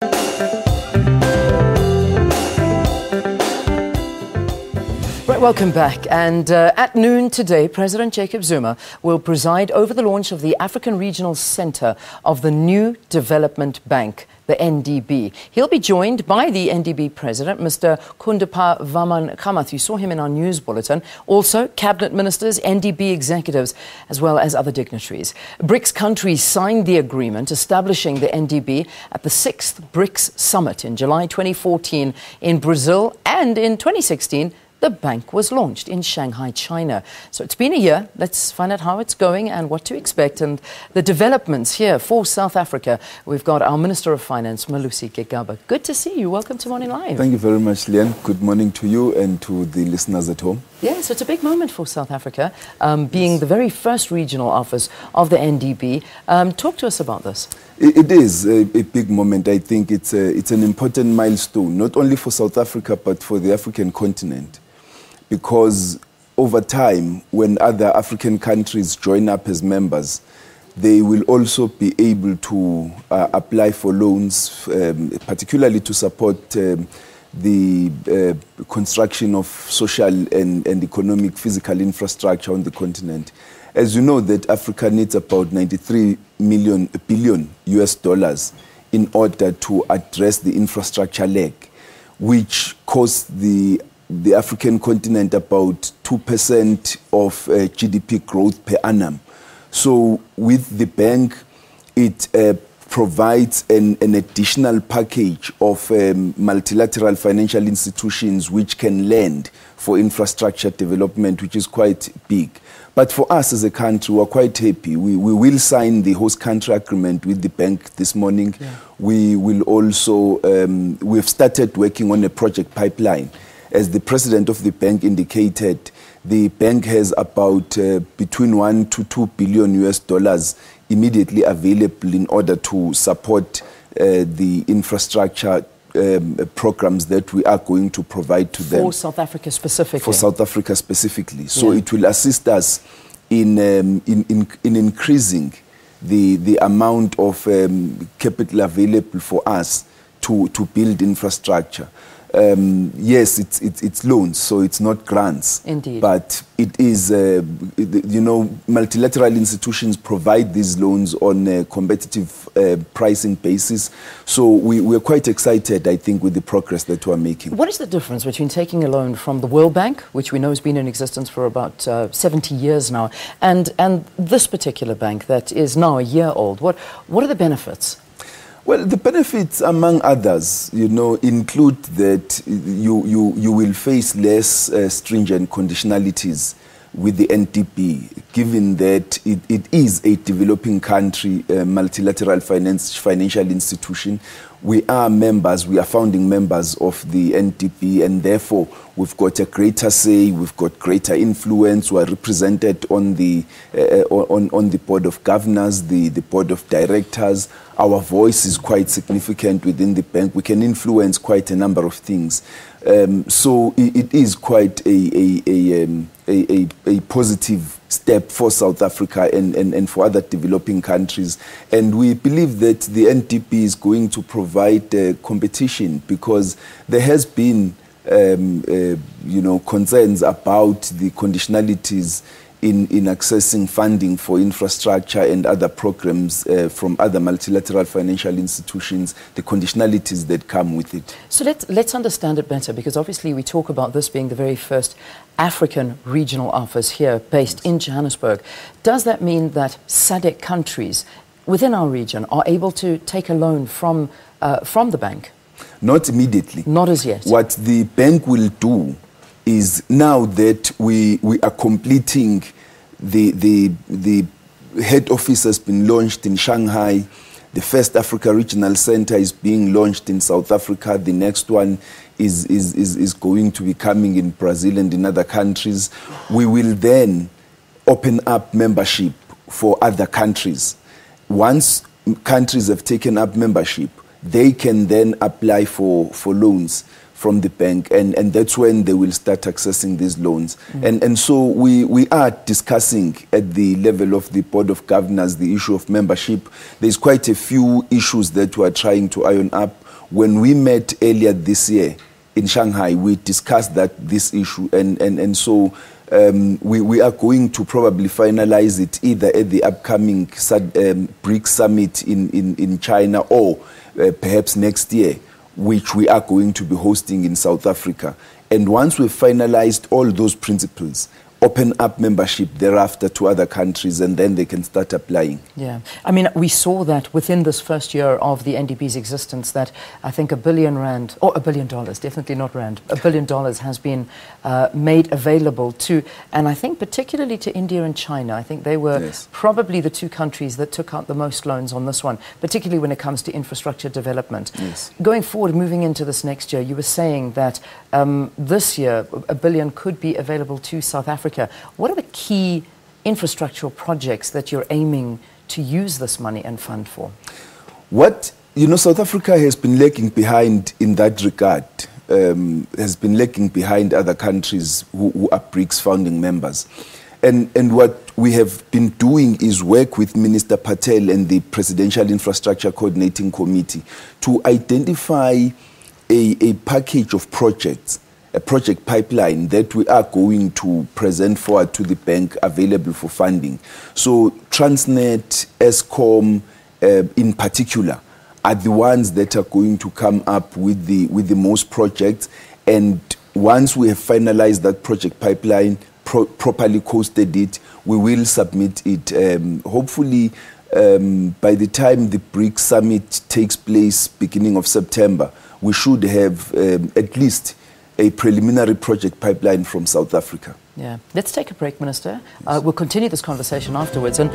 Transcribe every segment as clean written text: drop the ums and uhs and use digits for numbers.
Right, welcome back. And at noon today, President Jacob Zuma will preside over the launch of the African Regional Centre of the new Development Bank, the NDB. He'll be joined by the NDB President, Mr. Kundapur Vaman Kamath. You saw him in our news bulletin. Also, cabinet ministers, NDB executives, as well as other dignitaries. BRICS countries signed the agreement establishing the NDB at the Sixth BRICS Summit in July 2014 in Brazil, and in 2016, the bank was launched in Shanghai, China. So it's been a year. Let's find out how it's going and what to expect and the developments here for South Africa. We've got our Minister of Finance, Malusi Gigaba. Good to see you. Welcome to Morning Live. Thank you very much, Leanne. Good morning to you and to the listeners at home. Yes, so it's a big moment for South Africa, being the very first regional office of the NDB. Talk to us about this. It is a big moment. I think it's an important milestone, not only for South Africa, but for the African continent. Because over time, when other African countries join up as members, they will also be able to apply for loans, particularly to support the construction of social and economic physical infrastructure on the continent. As you know, that Africa needs about 93 billion US dollars in order to address the infrastructure lag, which costs the African continent about 2% of GDP growth per annum. So with the bank, it provides an additional package of multilateral financial institutions which can lend for infrastructure development, which is quite big. But for us as a country, we're quite happy. We will sign the host country agreement with the bank this morning. Yeah. We will also, we've started working on a project pipeline. As the president of the bank indicated, the bank has about between 1 to 2 billion US dollars immediately available in order to support the infrastructure programs that we are going to provide to them. For South Africa specifically? For South Africa specifically. So it will assist us in increasing the amount of capital available for us to build infrastructure. Yes, it's loans, so it's not grants. Indeed. But it is, you know, multilateral institutions provide these loans on a competitive pricing basis. So we're quite excited, I think, with the progress that we're making. What is the difference between taking a loan from the World Bank, which we know has been in existence for about 70 years now, and this particular bank that is now a year old? What are the benefits? Well, the benefits, among others, you know, include that you will face less stringent conditionalities with the NDB, given that it is a developing country multilateral financial institution. We are members, we are founding members of the NDB, and therefore we've got a greater say, we've got greater influence. We are represented on the board of governors, the board of directors. Our voice is quite significant within the bank. We can influence quite a number of things. So it is quite a positive step for South Africa and for other developing countries. And we believe that the NDB is going to provide competition, because there has been you know, concerns about the conditionalities in accessing funding for infrastructure and other programs from other multilateral financial institutions, the conditionalities that come with it. So let's understand it better, because obviously we talk about this being the very first African regional office here based in Johannesburg. Does that mean that SADC countries within our region are able to take a loan from the bank? Not immediately. Not as yet. What the bank will do is, now that we are completing the head office has been launched in Shanghai, the first Africa Regional Center is being launched in South Africa, the next one is going to be coming in Brazil and in other countries. We will then open up membership for other countries. Once countries have taken up membership, they can then apply for loans from the bank, and that's when they will start accessing these loans. And so we are discussing at the level of the Board of Governors the issue of membership. There's quite a few issues that we are trying to iron up. When we met earlier this year in Shanghai, we discussed this issue, and so we are going to probably finalize it either at the upcoming BRICS Summit in China or perhaps next year, which we are going to be hosting in South Africa. And once we've finalized all those principles, open up membership thereafter to other countries, and then they can start applying. Yeah. I mean, we saw that within this first year of the NDB's existence that I think R1 billion, or $1 billion, definitely not rand, $1 billion has been made available to, and I think particularly to India and China. I think they were probably the two countries that took out the most loans on this one, particularly when it comes to infrastructure development. Yes. Going forward, moving into this next year, you were saying that this year $1 billion could be available to South Africa. What are the key infrastructural projects that you're aiming to use this money and fund for? South Africa has been lagging behind in that regard, has been lagging behind other countries who are BRICS founding members. And what we have been doing is work with Minister Patel and the Presidential Infrastructure Coordinating Committee to identify a package of projects, a project pipeline that we are going to present forward to the bank available for funding. So Transnet, Eskom in particular are the ones that are going to come up with the most projects. And once we have finalized that project pipeline, properly costed it, we will submit it. Hopefully by the time the BRICS Summit takes place beginning of September, we should have at least a preliminary project pipeline from South Africa. Yeah. Let's take a break, Minister. We'll continue this conversation afterwards and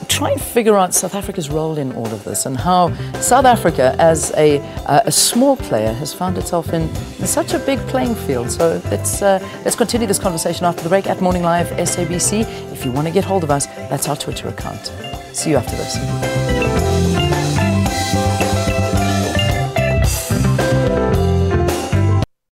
try and figure out South Africa's role in all of this and how South Africa, as a small player, has found itself in such a big playing field. So let's continue this conversation after the break at Morning Live SABC. If you want to get hold of us, that's our Twitter account. See you after this.